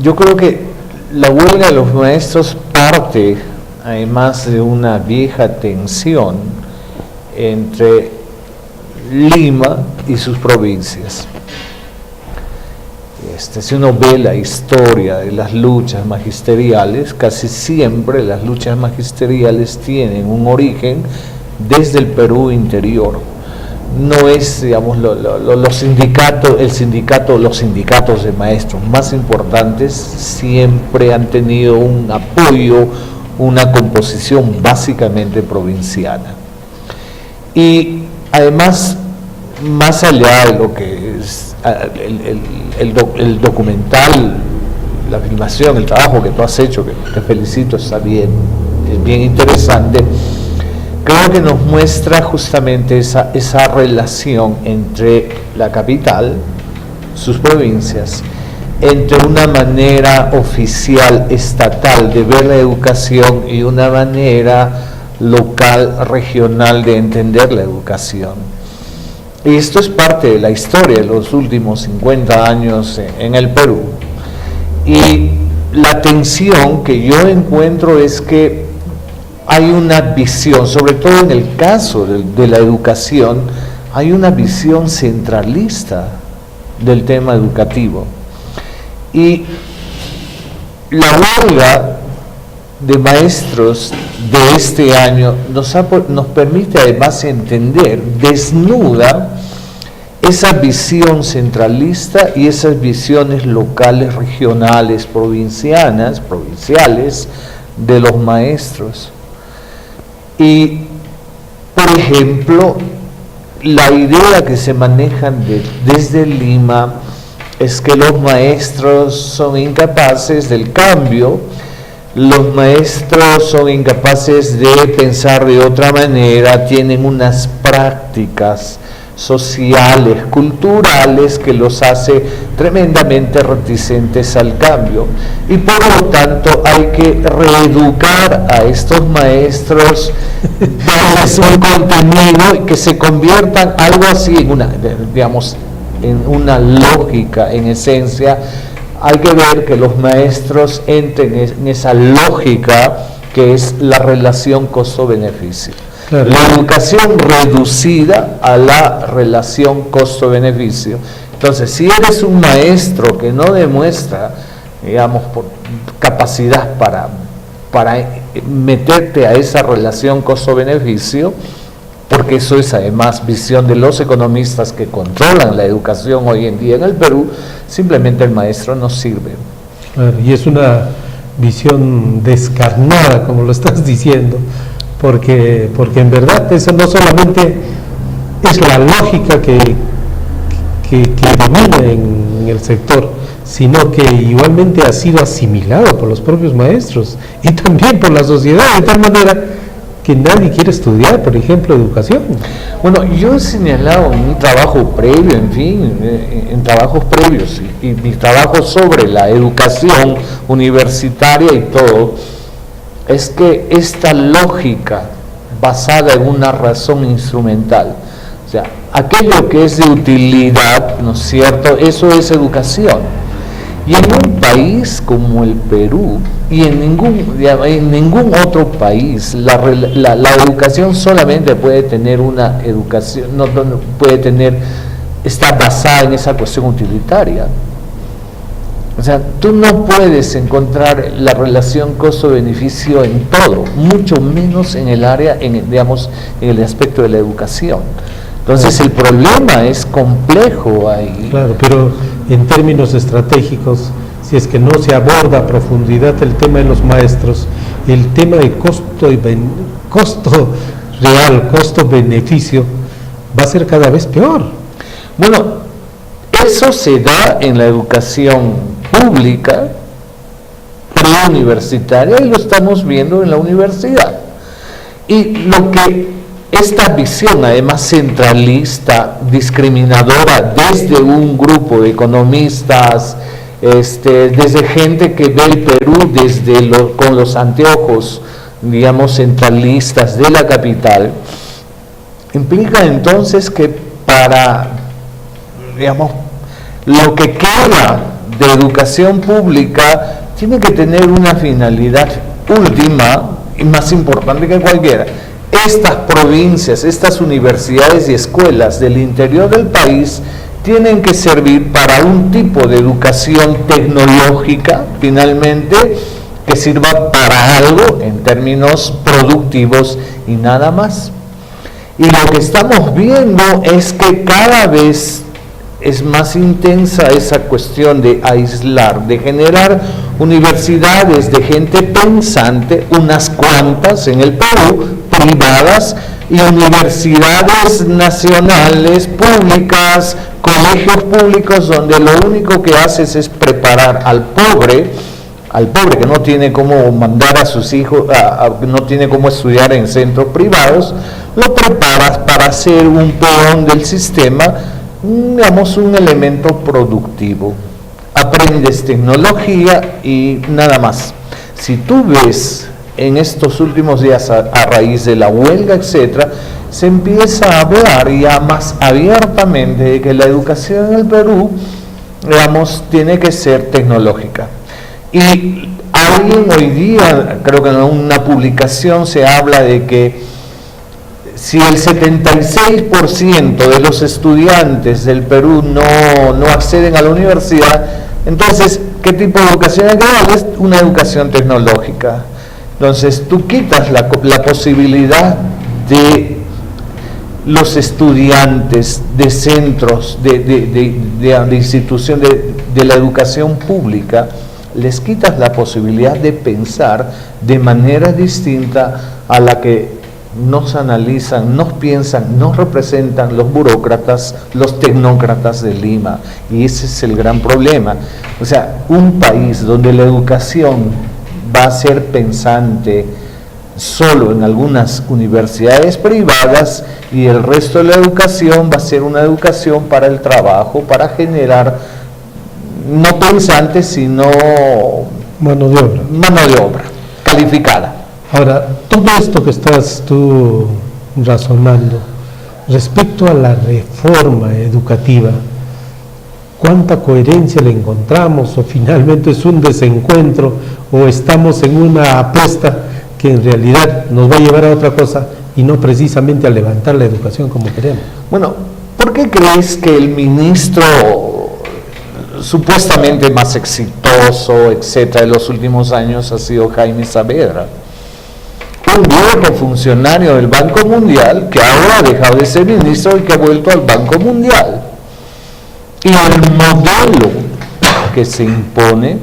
Yo creo que la huelga de los maestros parte, además de una vieja tensión entre Lima y sus provincias. Si uno ve la historia de las luchas magisteriales, casi siempre las luchas magisteriales tienen un origen desde el Perú interior. No es, digamos, los sindicatos de maestros más importantes siempre han tenido un apoyo, una composición básicamente provinciana. Y además, más allá de lo que es el documental, la filmación, el trabajo que tú has hecho, que te felicito, está bien, es bien interesante, creo que nos muestra justamente esa relación entre la capital, sus provincias, entre una manera oficial, estatal de ver la educación y una manera local, regional de entender la educación. Y esto es parte de la historia de los últimos 50 años en el Perú. Y la tensión que yo encuentro es que hay una visión, sobre todo en el caso de la educación, hay una visión centralista del tema educativo. Y la huelga de maestros de este año nos permite además entender, desnuda esa visión centralista y esas visiones locales, regionales, provinciales de los maestros. Y, por ejemplo, la idea que se maneja desde Lima es que los maestros son incapaces del cambio, los maestros son incapaces de pensar de otra manera, tienen unas prácticas sociales, culturales, que los hace tremendamente reticentes al cambio. Y por lo tanto hay que reeducar a estos maestros, darles un contenido y que se conviertan algo así en una lógica, en esencia. Hay que ver que los maestros entren en esa lógica que es la relación costo-beneficio. Claro. La educación reducida a la relación costo-beneficio. Entonces, si eres un maestro que no demuestra, digamos, capacidad para meterte a esa relación costo-beneficio, porque eso es además visión de los economistas que controlan la educación hoy en día en el Perú, simplemente el maestro no sirve. Claro, y es una visión descarnada, como lo estás diciendo, porque en verdad eso no solamente es la lógica que domina en el sector, sino que igualmente ha sido asimilado por los propios maestros y también por la sociedad, de tal manera que nadie quiere estudiar, por ejemplo, educación. Bueno, yo he señalado en un trabajo previo, en trabajos previos y mi trabajo sobre la educación universitaria y todo, es que esta lógica basada en una razón instrumental, o sea, aquello que es de utilidad, ¿no es cierto?, eso es educación. Y en un país como el Perú, y en ningún otro país, la educación solamente puede tener una educación, no puede tener, está basada en esa cuestión utilitaria. O sea, tú no puedes encontrar la relación costo-beneficio en todo, mucho menos en el área, en el aspecto de la educación. Entonces el problema es complejo ahí. Claro, pero en términos estratégicos, si es que no se aborda a profundidad el tema de los maestros, el tema de costo real, costo-beneficio, va a ser cada vez peor. Bueno, eso se da en la educación pública, preuniversitaria, y lo estamos viendo en la universidad. Y lo que esta visión, además centralista, discriminadora, desde un grupo de economistas, desde gente que ve el Perú con los anteojos, digamos, centralistas de la capital, implica entonces que para, digamos, lo que queda de educación pública tiene que tener una finalidad última y más importante que cualquiera. Estas provincias, estas universidades y escuelas del interior del país tienen que servir para un tipo de educación tecnológica, finalmente, que sirva para algo en términos productivos y nada más. Y lo que estamos viendo es que cada vez es más intensa esa cuestión de aislar, de generar universidades de gente pensante, unas cuantas en el Perú, privadas, y universidades nacionales, públicas, colegios públicos, donde lo único que haces es preparar al pobre que no tiene cómo mandar a sus hijos, no tiene cómo estudiar en centros privados, lo preparas para ser un peón del sistema, digamos, un elemento productivo. Aprendes tecnología y nada más. Si tú ves en estos últimos días, a raíz de la huelga, etcétera, se empieza a hablar ya más abiertamente de que la educación en el Perú, digamos, tiene que ser tecnológica. Y alguien hoy día, creo que en una publicación se habla de que si el 76% de los estudiantes del Perú no acceden a la universidad, entonces, ¿qué tipo de educación hay que darles? Una educación tecnológica. Entonces, tú quitas la posibilidad de los estudiantes de centros, de institución de la educación pública, les quitas la posibilidad de pensar de manera distinta a la que nos analizan, nos piensan, nos representan los burócratas, los tecnócratas de Lima. Y ese es el gran problema. O sea, un país donde la educación va a ser pensante solo en algunas universidades privadas y el resto de la educación va a ser una educación para el trabajo, para generar no pensante, sino mano de obra calificada. Ahora, todo esto que estás tú razonando respecto a la reforma educativa, ¿cuánta coherencia le encontramos? ¿O finalmente es un desencuentro? ¿O estamos en una apuesta que en realidad nos va a llevar a otra cosa y no precisamente a levantar la educación como queremos? Bueno, ¿por qué crees que el ministro supuestamente más exitoso, etcétera, de los últimos años ha sido Jaime Saavedra? Un viejo funcionario del Banco Mundial que ahora ha dejado de ser ministro y que ha vuelto al Banco Mundial. Y el modelo que se impone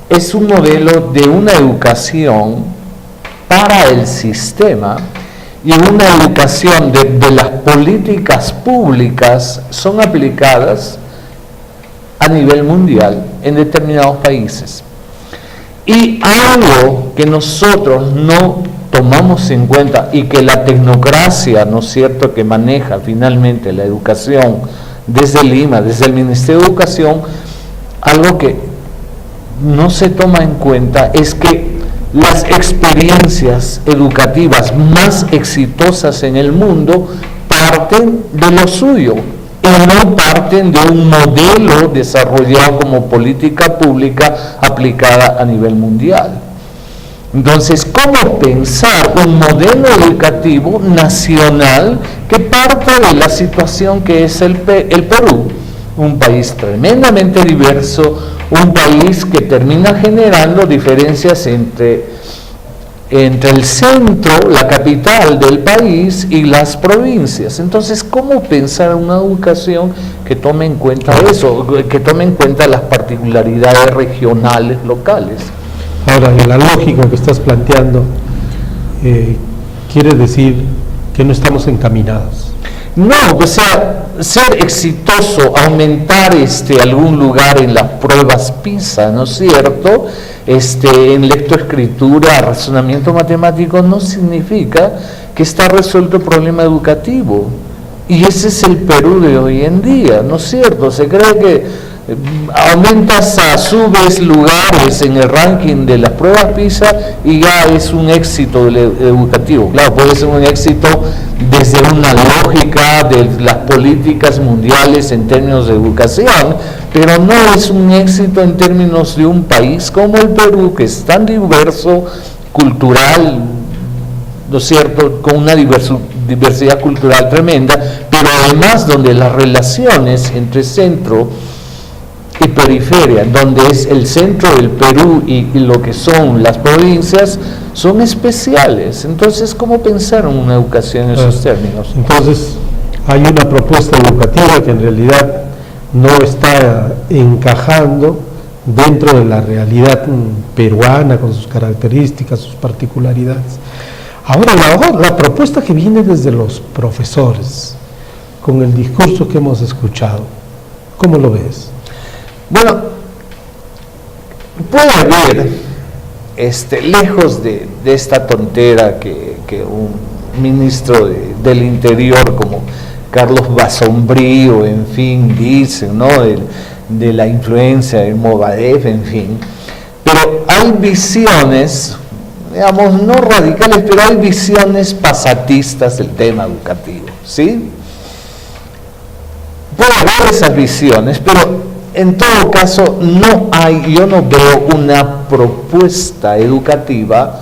es un modelo de una educación para el sistema y una educación de las políticas públicas son aplicadas a nivel mundial en determinados países. Y algo que nosotros no tomamos en cuenta y que la tecnocracia, ¿no es cierto?, que maneja finalmente la educación desde Lima, desde el Ministerio de Educación, algo que no se toma en cuenta es que las experiencias educativas más exitosas en el mundo parten de lo suyo y no parten de un modelo desarrollado como política pública aplicada a nivel mundial. Entonces, ¿cómo pensar un modelo educativo nacional que parte de la situación que es el Perú? Un país tremendamente diverso, un país que termina generando diferencias entre el centro, la capital del país y las provincias. Entonces, ¿cómo pensar una educación que tome en cuenta eso, que tome en cuenta las particularidades regionales, locales? Ahora, en la lógica que estás planteando, quiere decir que no estamos encaminados. No, o sea, ser exitoso, aumentar algún lugar en las pruebas PISA, ¿no es cierto?, en lectoescritura, razonamiento matemático, no significa que está resuelto el problema educativo. Y ese es el Perú de hoy en día, ¿no es cierto? Se cree que subes lugares en el ranking de las pruebas PISA y ya es un éxito educativo. Claro, puede ser un éxito desde una lógica de las políticas mundiales en términos de educación, pero no es un éxito en términos de un país como el Perú, que es tan diverso, cultural, ¿no es cierto?, con una diversidad cultural tremenda, pero además donde las relaciones entre centro y periferia, donde es el centro del Perú y lo que son las provincias, son especiales. Entonces, ¿cómo pensar en una educación en esos términos? Entonces, hay una propuesta educativa que en realidad no está encajando dentro de la realidad peruana, con sus características, sus particularidades. Ahora, la propuesta que viene desde los profesores, con el discurso que hemos escuchado, ¿cómo lo ves? Bueno, puede haber, lejos de esta tontera que un ministro del Interior como Carlos Basombrío, en fin, dice, ¿no?, de la influencia del Movadef, en fin, pero hay visiones, digamos, no radicales, pero hay visiones pasatistas del tema educativo, ¿sí? Puede haber esas visiones, pero en todo caso yo no veo una propuesta educativa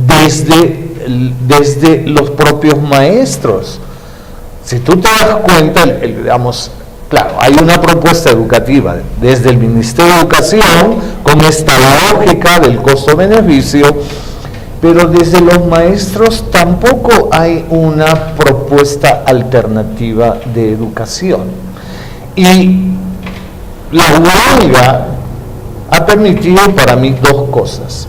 desde los propios maestros. Si tú te das cuenta, digamos, claro, hay una propuesta educativa desde el Ministerio de Educación con esta lógica del costo-beneficio, pero desde los maestros tampoco hay una propuesta alternativa de educación. Y la huelga ha permitido para mí dos cosas: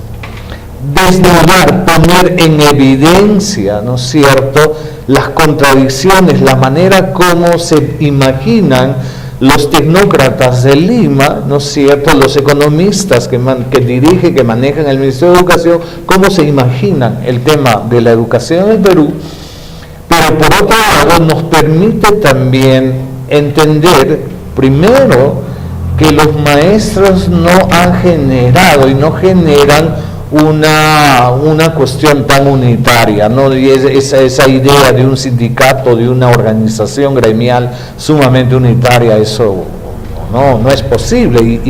desnudar, poner en evidencia, ¿no es cierto?, las contradicciones, la manera como se imaginan los tecnócratas de Lima, ¿no es cierto?, los economistas que manejan el Ministerio de Educación, cómo se imaginan el tema de la educación en el Perú, pero por otro lado nos permite también entender, primero, que los maestros no han generado y no generan una cuestión tan unitaria, ¿no? Y esa idea de un sindicato, de una organización gremial sumamente unitaria, eso no es posible,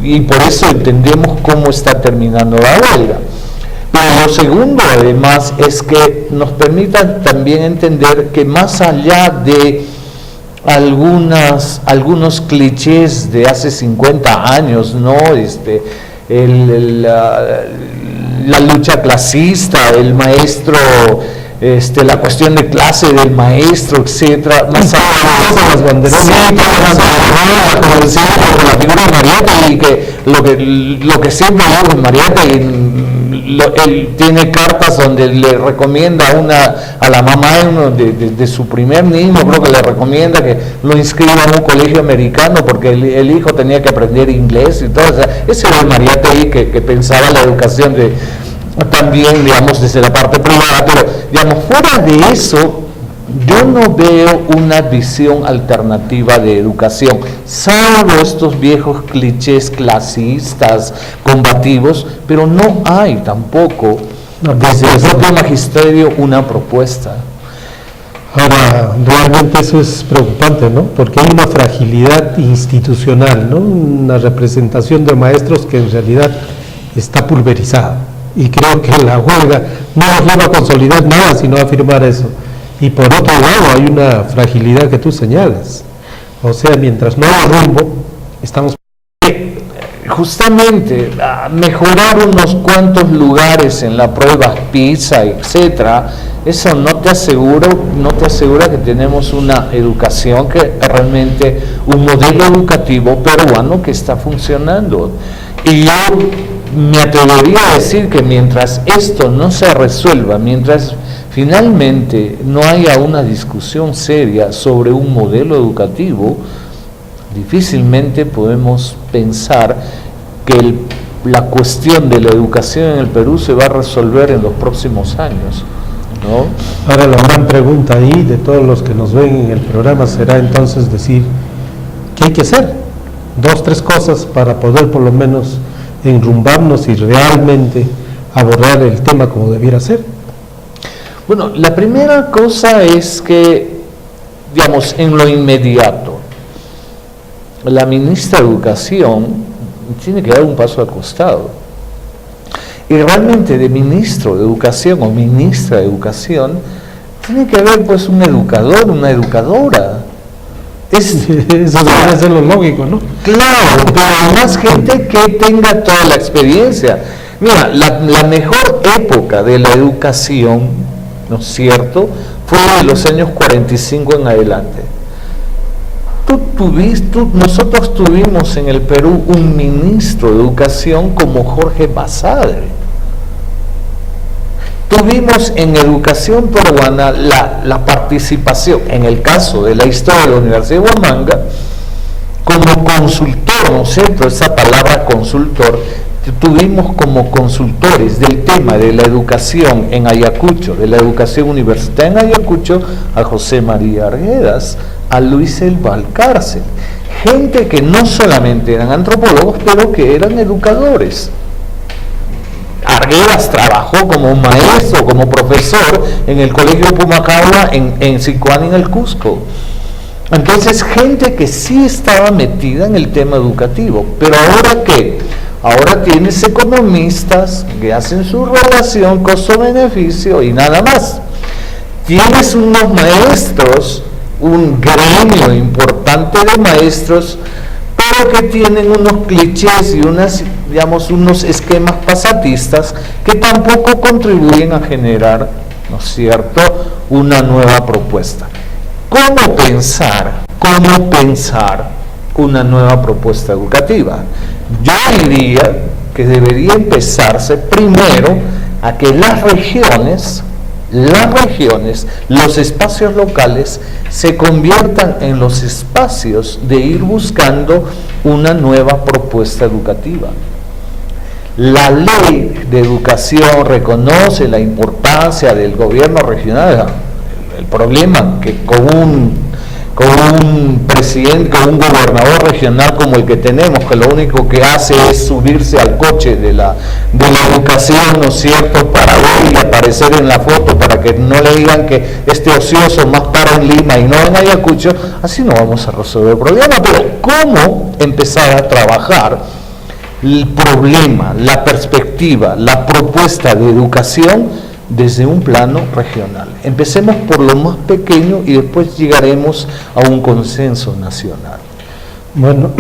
y por eso entendemos cómo está terminando la huelga. Pero lo segundo, además, es que nos permita también entender que más allá de algunos clichés de hace 50 años, ¿no?, la lucha clasista, el maestro, la cuestión de clase del maestro, etcétera, más allá de las banderas, como decía, la figura de Mariátegui, y que lo que siempre hago en Mariátegui, él tiene cartas donde le recomienda a la mamá de su primer niño, creo que le recomienda que lo inscriba en un colegio americano porque el hijo tenía que aprender inglés y todo. O sea, ese era el Mariátegui que pensaba la educación también, digamos, desde la parte privada, pero, digamos, fuera de eso, yo no veo una visión alternativa de educación, salvo estos viejos clichés clasistas, combativos, pero no hay tampoco desde el propio magisterio una propuesta. Ahora, realmente eso es preocupante, ¿no? Porque hay una fragilidad institucional, ¿no? Una representación de maestros que en realidad está pulverizada, y creo que la huelga no nos lleva a consolidar nada, sino a afirmar eso. Y por otro lado hay una fragilidad que tú señalas, o sea, mientras no haya rumbo, estamos... Justamente, mejorar unos cuantos lugares en la prueba PISA, etcétera, eso no te asegura que tenemos una educación que un modelo educativo peruano que está funcionando. Y yo me atrevería a decir que mientras esto no se resuelva, mientras finalmente no haya una discusión seria sobre un modelo educativo, difícilmente podemos pensar que la cuestión de la educación en el Perú se va a resolver en los próximos años, ¿no? Ahora, la gran pregunta ahí de todos los que nos ven en el programa será entonces decir, ¿qué hay que hacer? 2, 3 cosas para poder por lo menos enrumbarnos y realmente abordar el tema como debiera ser. Bueno, la primera cosa es que, digamos, en lo inmediato, la ministra de Educación tiene que dar un paso al costado. Y realmente de ministro de Educación o ministra de Educación tiene que haber pues un educador, una educadora. Eso debería ser lo lógico, ¿no? Claro, pero además gente que tenga toda la experiencia. Mira, la mejor época de la educación, ¿no es cierto?, fue de los años 45 en adelante. Nosotros tuvimos en el Perú un ministro de Educación como Jorge Basadre. Tuvimos en educación peruana la participación, en el caso de la historia de la Universidad de Huamanga, como consultor, ¿no es cierto?, esa palabra consultor, tuvimos como consultores del tema de la educación en Ayacucho, de la educación universitaria en Ayacucho, a José María Arguedas, a Luis El Valcárcel, gente que no solamente eran antropólogos, pero que eran educadores. Arguedas trabajó como maestro, como profesor en el Colegio Pumacahua en Sicuani, en el Cusco. Entonces, gente que sí estaba metida en el tema educativo. Pero ahora ¿qué? Ahora tienes economistas que hacen su relación costo-beneficio y nada más. Tienes unos maestros, un gremio importante de maestros, pero que tienen unos clichés y unos esquemas pasatistas que tampoco contribuyen a generar, ¿no es cierto?, una nueva propuesta. ¿Cómo pensar una nueva propuesta educativa? Yo diría que debería empezarse primero a que las regiones, los espacios locales, se conviertan en los espacios de ir buscando una nueva propuesta educativa. La ley de educación reconoce la importancia del gobierno regional. El problema que con un presidente, con un gobernador regional como el que tenemos, que lo único que hace es subirse al coche de la educación, ¿no es cierto?, para ver y aparecer en la foto, para que no le digan que este ocioso más para en Lima y no en Ayacucho, así no vamos a resolver el problema. Pero ¿cómo empezar a trabajar el problema, la perspectiva, la propuesta de educación desde un plano regional? Empecemos por lo más pequeño y después llegaremos a un consenso nacional. Bueno,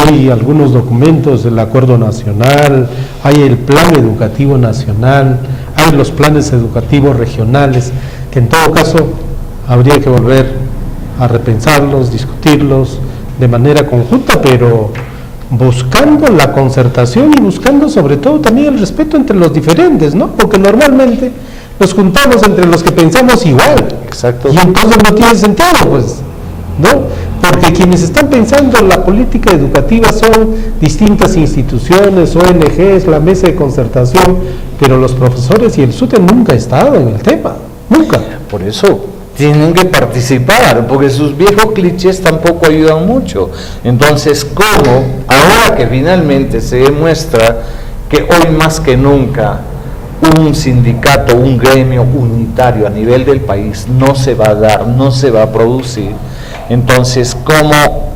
hay algunos documentos del Acuerdo Nacional, hay el Plan Educativo Nacional, hay los planes educativos regionales, que en todo caso habría que volver a repensarlos, discutirlos de manera conjunta, pero buscando la concertación y buscando sobre todo también el respeto entre los diferentes, ¿no? Porque normalmente nos juntamos entre los que pensamos igual. Exacto. Y entonces no tiene sentido, pues, ¿no? Porque quienes están pensando la política educativa son distintas instituciones, ONGs, la mesa de concertación, pero los profesores y el SUTE nunca ha estado en el tema, nunca. Por eso tienen que participar, porque sus viejos clichés tampoco ayudan mucho. Entonces, ¿cómo, ahora que finalmente se demuestra que hoy más que nunca un sindicato, un gremio unitario a nivel del país no se va a dar, no se va a producir? Entonces, ¿cómo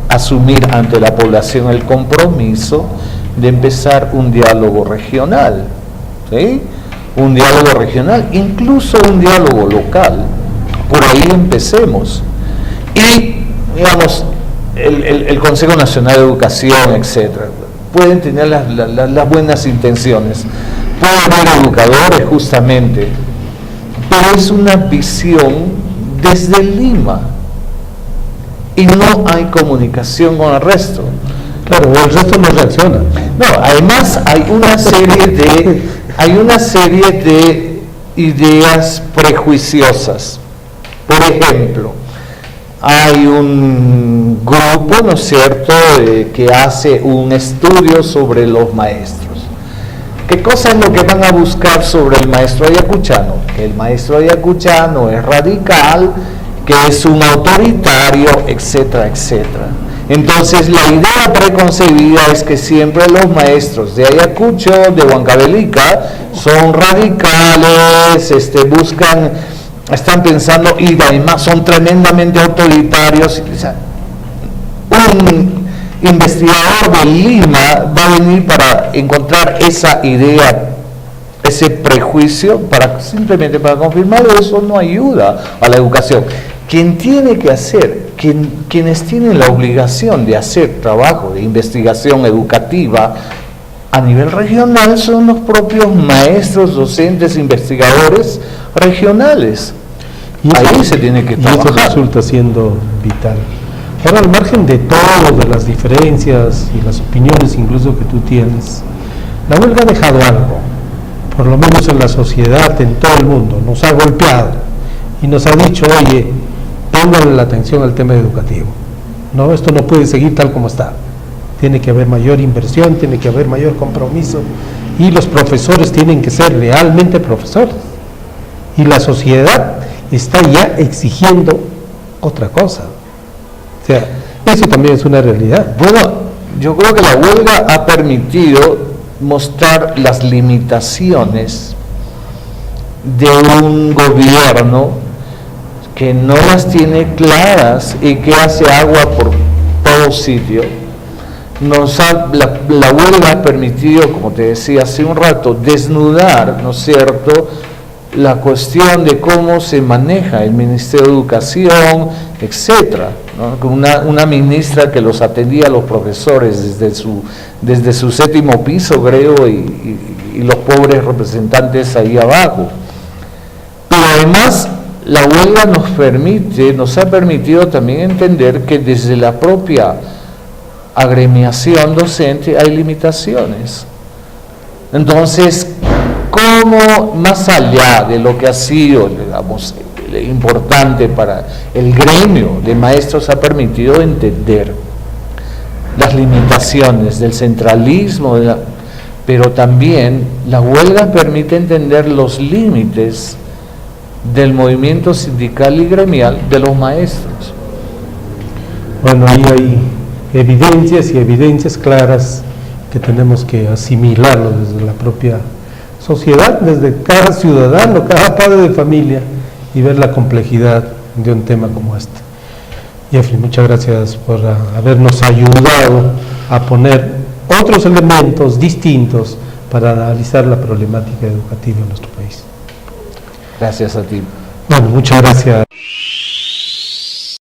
asumir ante la población el compromiso de empezar un diálogo regional? ¿Sí? Un diálogo regional, incluso un diálogo local. Por ahí empecemos. Y, digamos, el Consejo Nacional de Educación, etcétera, pueden tener las buenas intenciones, pueden haber educadores justamente, pero es una visión desde Lima y no hay comunicación con el resto. Claro, el resto no reacciona. No, además hay una serie de ideas prejuiciosas. Por ejemplo, hay un grupo, ¿no es cierto?, que hace un estudio sobre los maestros. ¿Qué cosa es lo que van a buscar sobre el maestro ayacuchano? Que el maestro ayacuchano es radical, que es un autoritario, etcétera, etcétera. Entonces la idea preconcebida es que siempre los maestros de Ayacucho, de Huancavelica, son radicales, están pensando, y además son tremendamente autoritarios. O sea, un investigador de Lima va a venir para encontrar esa idea, ese prejuicio, simplemente para confirmarlo. Eso no ayuda a la educación. Quien tiene que hacer, quienes tienen la obligación de hacer trabajo de investigación educativa a nivel regional son los propios maestros, docentes, investigadores regionales. Y eso, ahí se tiene que trabajar. Y eso resulta siendo vital. Ahora, al margen de todo, de las diferencias y las opiniones incluso que tú tienes, la huelga ha dejado algo, por lo menos en la sociedad, en todo el mundo, nos ha golpeado y nos ha dicho, oye, pónganle la atención al tema educativo. No, esto no puede seguir tal como está. Tiene que haber mayor inversión, tiene que haber mayor compromiso y los profesores tienen que ser realmente profesores. Y la sociedad está ya exigiendo otra cosa. O sea, eso también es una realidad. Bueno, yo creo que la huelga ha permitido mostrar las limitaciones de un gobierno que no las tiene claras y que hace agua por todo sitio. La huelga ha permitido, como te decía hace un rato, desnudar, ¿no es cierto?, la cuestión de cómo se maneja el Ministerio de Educación, etcétera, ¿no? Con una ministra que los atendía a los profesores desde su séptimo piso, creo, y los pobres representantes ahí abajo. Pero además, la huelga nos ha permitido también entender que desde la propia agremiación docente hay limitaciones. Entonces, ¿cómo, más allá de lo que ha sido, digamos, importante para el gremio de maestros, ha permitido entender las limitaciones del centralismo, pero también la huelga permite entender los límites del movimiento sindical y gremial de los maestros? Bueno, ahí hay evidencias y evidencias claras que tenemos que asimilarlo desde la propia sociedad, desde cada ciudadano, cada padre de familia, y ver la complejidad de un tema como este. Jeffrey, muchas gracias por habernos ayudado a poner otros elementos distintos para analizar la problemática educativa en nuestro país. Gracias a ti. Bueno, muchas gracias.